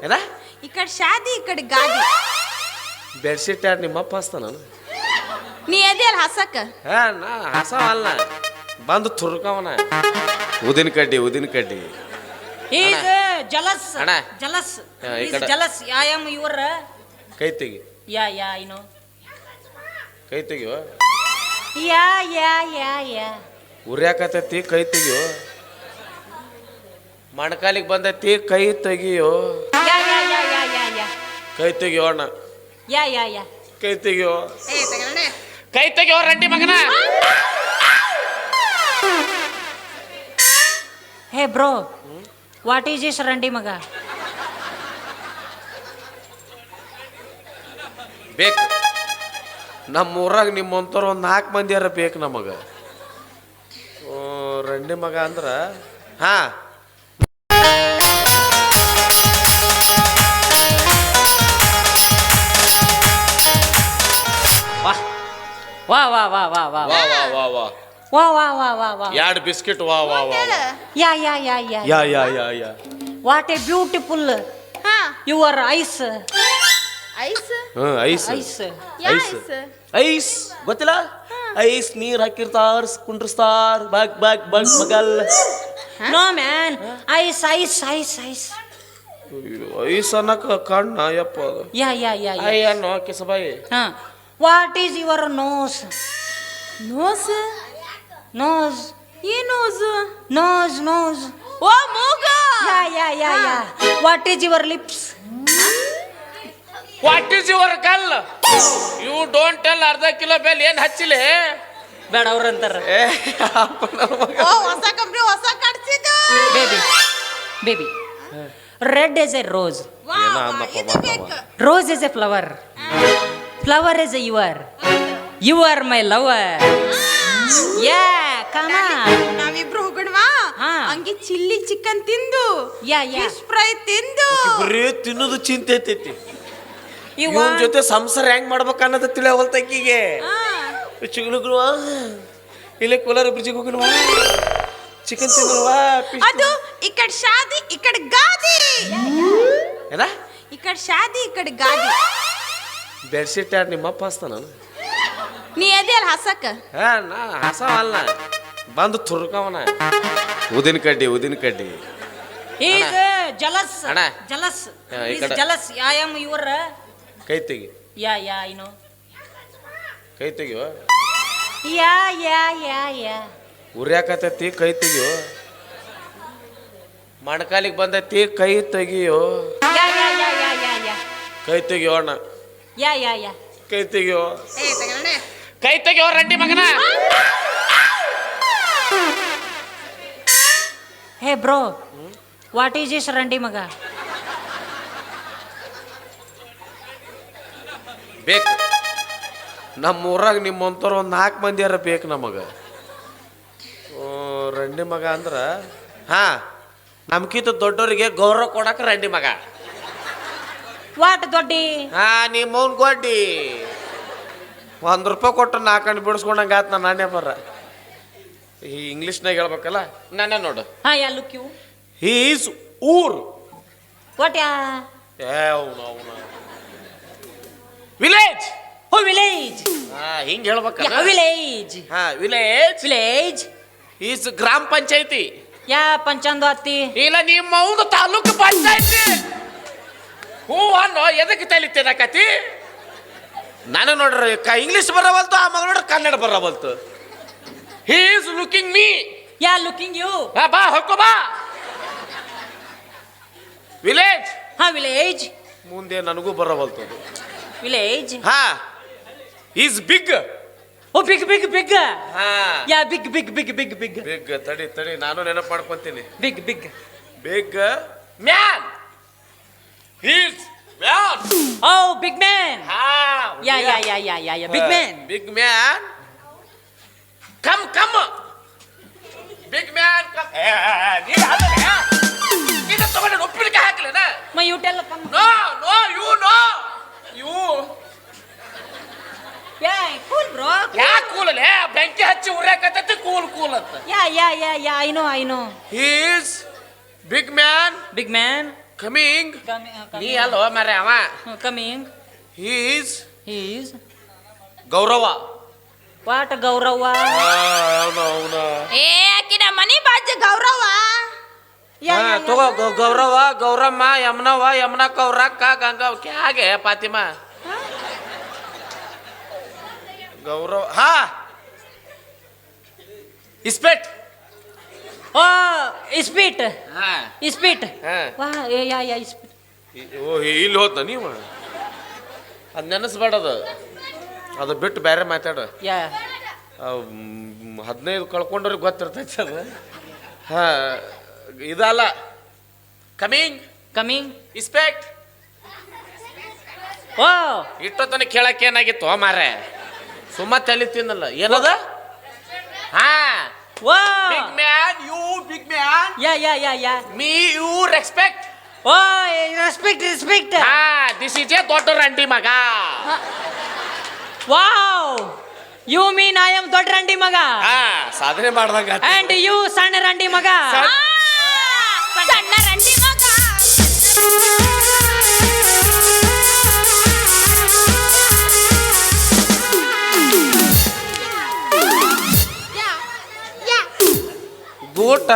ಏನ ఇక్కడ షాదీ ఇక్కడ ಗಾದಿ ಬೆಡ್ಶೀಟ್ ಯಾರು ನಿಮ್ಮಪ್ಪ ಹಸ್ತ ನಾನು ನೀ ಎದೆ ಅಲ್ಲಿ ಹಸಕ ನಾ ಹಸವಲ್ಲ ಬಂದು ತುರ್ಕವನ ಉದಿನ ಕಡ್ಡಿ ಈಸ್ ಜಲಸ್ ಅಣ್ಣ. ಜಲಸ್ ಈ ಈಸ್ ಕಡೆ. ಜಲಸ್ ಐ ಆಮ್ ಯುವರ್ ಕೈ ತೆಗಿ ಯಾ ಐ ನೋ ಕೈ ತೆಗಿಯೋ ಯಾ ಉರ್ಯಾಕತೈತಿ ಕೈ ತೆಗಿಯೋ ಮಣಕಾಲಿಗೆ ಬಂದೈತಿ ಕೈ ತೆಗಿಯೋ ಯಾ ಕೈ ತೆಗಿಯೋ ಅಣ್ಣ ಯಾ ಕೈ ತೆಗಿಯೋ ಏ ತಗಲನೆ ಕೈ ತೆಗಿಯೋ ರಂಡಿ ಮಗನ hey bro what is this ರಂಡಿ ಮಗ ಬೇಕು ನಮ್ಮ ಊರಾಗ ನಿಮ್ಮಂಥವ್ರು ಒಂದು 4 ಮಂದಿಯಾರ ಬೇಕು ನಮಗೆ ರಂಡಿ ಮಗ ಅಂದ್ರ ಹಾ ವಾ ವಾ ವಾ ವಾ ವಾ ವಾ ವಾ ವಾ ವಾ ವಾ ವಾ ವಾ ವಾ ವಾ ವಾ 2 ಬಿಸ್ಕೆಟ್ ವಾ ವಾ ವಾ yeah yeah what a beautiful ಹಾ your eyes eyes eyes eyes yeah eyes. Eyes eyes ಗೊತ್ತಿಲ್ಲ ಐಸ್ ನೀರ್ ಹಾಕಿರ್ತಾರ ಕುಂಡ್ರಸ್ತಾರ ಬಾಗ್ ಬಾಗ್ ಬಾಗ್ ಮಗಲ್ no man eyes eyes eyes eyes eyes ಅನ್ನಕ ಕಣ್ಣ ಯಪ್ಪ ಅದು ಯಾ ಐ ಅನ್ನೋ ಕೆಸಬಾಯಿ ಹಾ what is your nose nose nose ಈ ನೋಸ್ ನೋಸ್ ನೋಸ್ ಓ ಮೂಗ yeah what is your lips what is your ಗಲ್ ಯು ಡೋಂಟ್ ಟೆಲ್ ಅರ್ಧ ಕಿಲೋ ಬೆಲ್ ಏನ್ ಹಚ್ಚಿಲೆ ಬೇಡ ಅವ್ರಂತಾರ ಓ ಹೊಸ ಕಂಪ್ನಿ ಹೊಸ ಕಟ್ಸಿದ baby red is a rose ಏನೋ ಅಂದಪ್ಪ ಇದು ಬೇಕು rose is a flower flower is a you are my lover yeah come ನಾವಿಬ್ರು ಹೋಗೋಣವಾ ಹಾ. ಹಂಗೆ ಚಿಲ್ಲಿ ಚಿಕನ್ ತಿಂದು ಯಾ ಫಿಶ್ ಫ್ರೈ ತಿಂದು ಬರೀ ತಿನ್ನೋದು ಚಿಂತೆ ಐತೈತಿ ಯು ಇವನ್ ಜೊತೆ ಸಂಸಾರ ಹೆಂಗ್ ಮಾಡ್ಬೇಕು ಅನ್ನೋದು ತಿಳಿಯವಲ್ತಕ್ಕಿಗೆ ಹಾ. ಚಿಗುಳುಗುವ ಇಲ್ಲೇ ಕೋಲಾರ ಬ್ರಿಡ್ಜಿಗೆ ಹೋಗೋಣವಾ ಚಿಕನ್ ತಿನ್ನಲ್ವಾ ಅದು ఇక్కడ ಶಾದಿ ఇక్కడ ಗಾದಿ ಏನ ఇక్కడ ಶಾದಿ ఇక్కడ ಗಾದಿ ಬೆಡ್ಶೀಟ್ ಯಾರು ನಿಮ್ಮಪ್ಪ ಹಸ್ತ ನಾನು ನೀ ಎದೆ ಅಲ್ಲಿ ಹಸಕ ನಾ ಹಸವಲ್ಲ ಬಂದು ತುರ್ಕವನ ಉದಿನ ಕಡ್ಡಿ ಈಸ್ ಜಲಸ್ ಅಣ್ಣ. ಜಲಸ್ ಈ ಈಸ್ ಕಡೆ. ಜಲಸ್ ಐ ಆಮ್ ಯುವರ್ ಕೈ ತೆಗಿ ಯಾ ಐ ನೋ ಕೈ ತೆಗಿಯೋ ಯಾ ಉರ್ಯಾಕತೈತಿ ಕೈ ತೆಗಿಯೋ ಮಣಕಾಲಿಗೆ ಬಂದೈತಿ ಕೈ ತೆಗಿಯೋ ಕೈ ತೆಗಿಯೋ ಅಣ್ಣ ಯಾ ಕೈ ತೆಗಿಯೋ ಏ ತಗಲನೆ ಕೈ ತೆಗಿಯೋ ರಂಡಿ ಮಗನ hey bro what is this ರಂಡಿ ಮಗ ಬೇಕು ನಮ್ಮ ಊರಾಗ ನಿಮ್ಮಂಥವ್ರು ಒಂದು 4 ಮಂದಿಯಾರ ಬೇಕು ನಮಗೆ ರಂಡಿ ಮಗ ಅಂದ್ರ ಹಾ ನಮ್ಕಿಂತ ದೊಡ್ಡವರಿಗೆ ಗೌರವ ಕೊಡಕ್ಕೆ ರಂಡಿ ಮಗ ವಾಟ್ ದೊಡ್ಡಿ ಹಾ ನಿಮ್ಮವ್ನ ಗೊಡ್ಡಿ ₹1 ಕೊಟ್ಟು 4 ಹಣ್ಣು ಬಿಡಿಸ್ಕೊಂಡಂಗೆ ಆತು ನಾನು ನಾನೇ ಬರ ಈ ಇಂಗ್ಲೀಷ್ನಾಗ ಹೇಳ್ಬೇಕಲ್ಲ ನಾನೇ ನೋಡು ಹಾ ಯಾ ಲುಕ್ ಯು ಹೀ ಈಸ್ ಊರ್ ವಾಟ್ ಯಾ ಅವನು ವಿಲೇಜ್ ಓ ವಿಲೇಜ್ ಹಿಂಗೆ ಹೇಳ್ಬೇಕಲ್ಲ ವಿಲೇಜ್ ಹಾ ವಿಲೇಜ್ ವಿಲೇಜ್ ಈಸ್ ಗ್ರಾಮ ಪಂಚಾಯತಿ ಯಾ ಪಂಚಾಂದು ಹತ್ತಿ ಇಲ್ಲ ನಿಮ್ಮ ಅವ್ನು ತಾಲೂಕು ಪಂಚಾಯತಿ ಹೂ ಅನ್ನೋ ಎದಕ್ಕೆ ತಲಿತೇನಕತಿ ನಾನು ನೋಡ್ರಿ ಇಂಗ್ಲೀಷ್ ಬರವಲ್ತು ಆ ಮಗ ನೋಡ್ರಿ ಕನ್ನಡ ಬರವಲ್ತು he is looking me yeah looking you ಬಾ ಹೊಕ್ಕೋ ಬಾ ವಿಲೇಜ್ ಹಾ ವಿಲೇಜ್ ಮುಂದೆ ನನಗೂ ಬರವಲ್ತು ವಿಲೇಜ್ ಹಾ is big oh big big big ಹಾ yeah big big big big big big ತಡಿ ನಾನು ನೆನಪು ಮಾಡ್ಕೊಂತೀನಿ big big big man is man oh big man ಹಾ yeah big man big man come big man come ನೀನು ತಗೊಂಡು ಒಪ್ಪಿಗೆ ಹಾಕ್ಲೇನ my you tell come no you yeah cool bro ಯಾಕೆ ಕೂಲಲ್ಲೇ ಬೆಂಕಿ ಹಚ್ಚಿ ಉರ್ಯಾಕತ್ತೈತಿ ಕೂಲ್ ಅಂತ yeah I know is big man big man coming ನೀ ಅಲ್ವ ಮರೆ ಅವ coming is is Gaurav what Gaurav ಅವನ ಏ ಆಕಿನ ಮನಿ ಬಾಜು ಗೌರವ ತಗೋ ಗೌರವ ಗೌರಮ್ಮ ಯಮನವ ಯಮನ ಕೌರಕ್ಕ ಗಂಗ ಕ್ಯಾಗೆ ಫಾತಿಮಾ ಗೌರವ ಹಾ ಇಸ್ಪೆಟ್ ಓ ಇಸ್ಪೀಟ್ ಹಾ ಇಸ್ಪೀಟ್ ಹಾ. ವಾ ಯಾ ಇಸ್ಪೀಟ್ ಓ ಇಲ್ಲಿ ಹೋದ ನೀವು ಅದು ನೆನೆಸ್ಬೇಡದು ಅದು ಬಿಟ್ಟು ಬೇರೆ ಮಾತಾಡ ಯಾ 15 ಕಳ್ಕೊಂಡ್ರಿಗೆ ಗೊತ್ತಿರ್ತೈತೆ ಅದು ಹಾ ಇದಲ್ಲ ಕಮಿಂಗ್ ಕಮಿಂಗ್ ಇಸ್ಪೆಕ್ಟ್ ಓ ಇಷ್ಟೊತ್ತನ ಕೇಳಕ್ಕೆ ಏನಾಗಿತ್ತು ಮಾರೆ ಸುಮ್ಮ ತಲೆ ತಿನ್ನಲ್ಲ ಏನದ ಹಾ oh big man you big man yeah me you respect oh respect ಹಾ ದಿಸ್ ಇಸ್ ಎ ದೊಡ್ಡ ರಂಡಿ ಮಗ wow you mean I am ದೊಡ್ಡ ರಂಡಿ ಮಗ ಹಾ ಸಾಧನೆ ಮಾಡ್ದಂಗ ಅಂಡ್ ಯು ಸಣ್ಣ ರಂಡಿ ಮಗ ಸಣ್ಣ ರಂಡಿ ಮಗ ಗೂಟ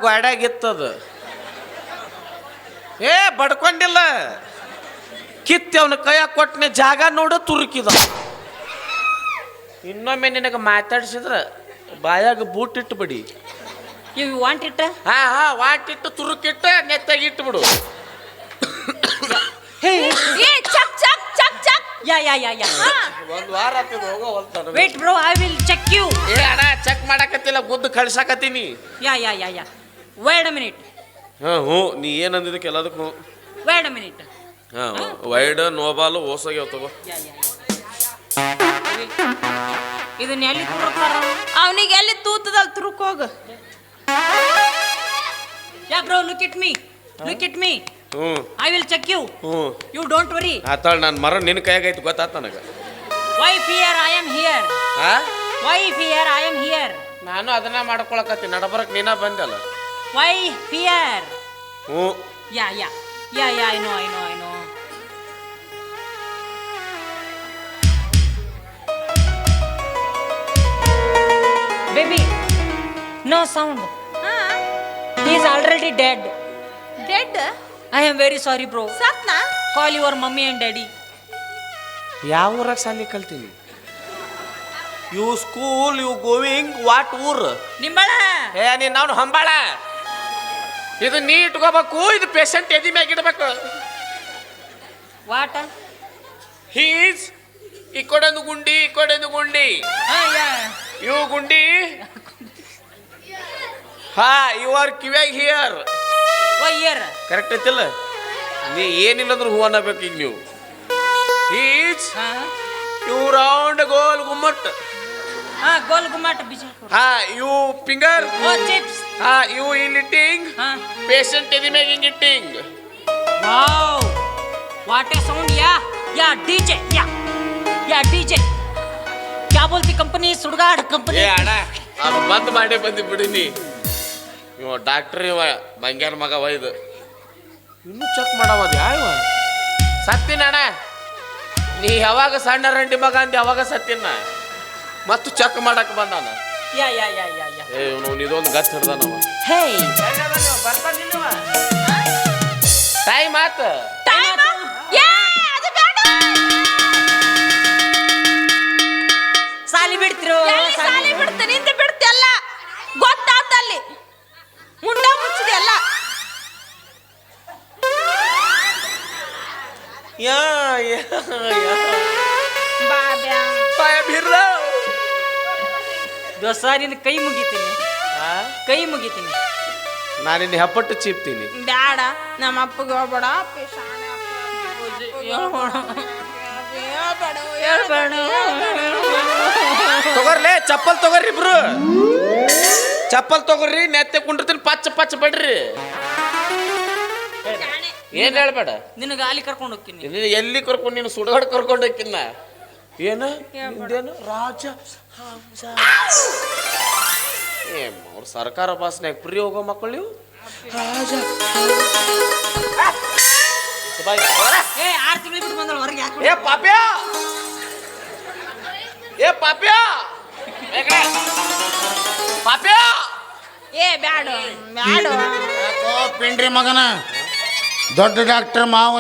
ಗೋಡ್ಯಾಗಿತ್ತದ ಏ ಬಡ್ಕೊಂಡಿಲ್ಲ ಕಿತ್ತಿ ಅವನ ಕೈಯಾಗ ಕೊಟ್ಟನೆ ಜಾಗ ನೋಡು ತುರುಕಿದ ಇನ್ನೊಮ್ಮೆ ನಿನಗೆ ಮಾತಾಡ್ಸಿದ್ರ ಬಾಯಾಗ ಬೂಟ್ ಇಟ್ಟು ಬಿಡಿ ಯು ವಾಂಟ್ ಇಟ್ ಹಾ ವಾಟಿಟ್ಟು ತುರುಕಿಟ್ಟ ನೆತ್ತಾಗಿ ಇಟ್ಬಿಡು ಏ ಚಕ್ ಚಕ್ ಚಕ್ ಚಕ್ ಯಾ ಒಂದ್ ವಾರ ಆಗ್ತದೆ ಹೋಗೋ ಹೊಲ್ತಾನ wait bro I will check you ಏ ಅಣ್ಣ ಚೆಕ್ ಮಾಡಕತ್ತಿಲ್ಲ ಗುದ್ದು ಕಳ್ಸಾಕತ್ತೀನಿ ಯಾ ವೇಟ್ ಅ ಮಿನಿಟ್ ಹ್ಞೂ ನೀ ಏನಂದಿದ್ದಕ್ಕೆ ಎಲ್ಲದಕ್ಕೂ ವೇಟ್ ಅ ಮಿನಿಟ್ ಹಾ ವೈಡ್ ನೋಬಾಲು ಓಸೋಗ್ಯಾವ ತಗೋ ಇದನ್ನ ಎಲ್ಲಿ ತುರುಕ್ತಾರ ಅವನಿಗೆ ಎಲ್ಲಿ ತೂತದಲ್ಲಿ ತುರುಕ್ ಹೋಗು yeah bro look it me ಹ್ಞೂ ಐ ವಿಲ್ ಚೆಕ್ ಯು ಹ್ಞೂ ಯು ಡೋಂಟ್ ವರಿ ಆತಾಳ ನಾನು ಮರ ನಿನ್ನ ಕೈಯಾಗೈತಿ ಗೊತ್ತಾತ ನನಗೆ why fear I am here ಹಾ why fear I am here ನಾನು ಅದನ್ನ ಮಾಡ್ಕೊಳಕತ್ತೀನಿ ನಡಬರಕ್ ನೀನ ಬಂದಲ್ಲ ವೈ ಫಿಯರ್ ಹ್ಞೂ yeah I know baby no sound he is already dead dead I am very sorry bro ಸತ್ನಾ call your mummy and daddy ಯಾವ ಊರಾಗ ಸಾಲಿ ಕಲ್ತೀನಿ you school you going what ಊರ್ ನಿಂಬಳ ಏ ನೀನು ನಾವು ಹಂಬಾಳ ಇದು ನೀ ಇಟ್ಕೋಬೇಕು ಇದು ಪೇಷಂಟ್ ಎದಿ ಮ್ಯಾಗ ಇಡ್ಬೇಕು ವಾಟ ಹೀಸ್ ಈ ಕಡೆಂದು ಗುಂಡಿ ಇವು ಗುಂಡಿ ಹಾ ಯು ಆರ್ ಕಿವ್ಯಾಗ ಹಿಯರ್ ಓ ಇಯರ್ ಕರೆಕ್ಟ್ ಐತಿಲ್ಲ ನೀ ಏನಿಲ್ಲ ಅಂದ್ರೆ ಹೂ ಅನ್ನಬೇಕು ಈಗ ನೀವು ಹೀಸ್ ಯು ರೌಂಡ್ ಗೋಲ್ ಗುಮ್ಮಟ್ ಗೋಲ್ ಗುಮ್ಮಾಟ ಬಿಜಾಪುರ ಹಾ ಯು ಫಿಂಗರ್ ಓ ಚಿಪ್ಸ್ ಹಾ ಯು ಇಲ್ಲಿ ಇಟ್ಟಿಂಗ್ ಪೇಷಂಟ್ ಎದಿ ಮ್ಯಾಗ ಹಿಂಗ್ eating wow what a sound yeah DJ yeah DJ क्या बोलती कंपनी सुड़गाड़ कंपनी ಏ ಅಣ್ಣ ಅದು ಬಂದ್ ಮಾಡಿ ಬಂದಿ ಬಿಡಿನಿ ಇವ ಡಾಕ್ಟರ್ ಇವ ಬಂಗ್ಯಾರ ಮಗ ಒಯ್ದು ಇನ್ನೂ ಚೆಕ್ ಮಾಡವದು ಯಾವ ಸತ್ತಿನ ಅಣ್ಣ ನೀ ಯಾವಾಗ ಸಣ್ಣ ರಂಡಿ ಮಗ ಅಂದಿ ಅವಾಗ ಸತ್ತಿನ ಮತ್ತು ಚೆಕ್ ಮಾಡಕ್ ಬಂದಾನ ಯಾ ಏ ಇವ್ನು ಇದೊಂದು ಗಚ್ ಹಿಡ್ದ ನಾವು ಹೇ ಟೈಮ್ ಆತ ಟೈಮ್ ಏ ಅದು ಬೇಡ ಸಾಲಿ ಬಿಡ್ತಿರೋ ಎಲ್ಲಿ ಸಾಲಿ ಬಿಡ್ತೀನಿ ಹಿಂದೆ ಬಿಡ್ತಿಯಲ್ಲ ಗೊತ್ತಾತಲ್ಲಿ ಮುಂಡ ಮುಚ್ಚಿದೆಲ್ಲ ಯಾ ಬಾಬ್ಯಾ ಪಾಯ ಬಿರ್ರ ದೋಸ್ತ ನಿನ್ನ ಕೈ ಮುಗಿತೀನಿ ನಾನಿನ್ನ ಹೆಪ್ಪಟ್ಟು ಚೀಪ್ತೀನಿ ಬ್ಯಾಡ ನಮ್ಮ ಅಪ್ಪಗೆ ಹೋಗ್ಬೇಡ ತಗೋರ್ಲೆ ಚಪ್ಪಲ್ ತಗೋರಿ ಇಬ್ರು ಚಪ್ಪಲ್ ತಗೋರಿ ನೆತ್ತೆ ಕುಂಡಿರ್ತೀನಿ ಪಚ್ಚ ಬಿಡ್ರಿ ಏನ್ ಹೇಳ್ಬೇಡ ನಿನಗೆ ಅಲ್ಲಿ ಕರ್ಕೊಂಡು ಹೋಗ್ತೀನಿ ನೀನು ಎಲ್ಲಿ ಕರ್ಕೊಂಡು ನೀನು ಸುಡಗಾಡ್ ಕರ್ಕೊಂಡು ಹೋಗಿನ್ನ ಏನು ನಿಂದೇನು ರಾಜ ಹಂಸ ಅವ್ರ ಸರ್ಕಾರ ಬಸ್ನಾಗ ಫ್ರೀ ಹೋಗೋ ಮಕ್ಕಳು ರಾಜ ಬಾಯ್ ಹೊರ. ಏ 6 ತಿಂಗಳು ಬಿಟ್ಟು ಬಂದಳು ಹೊರಗೆ ಯಾಕೆ ಏ ಪಾಪ್ಯಾ ಏ ಪಾಪ್ಯಾ ಏ ಕಡೆ. ಪಾಪ್ಯಾ ಏ ಬ್ಯಾಡು ಬ್ಯಾಡು ಯಾಕೋ ಪಿಂಡ್ರಿ ಮಗನ ದೊಡ್ಡ ಡಾಕ್ಟರ್ ಮಾವ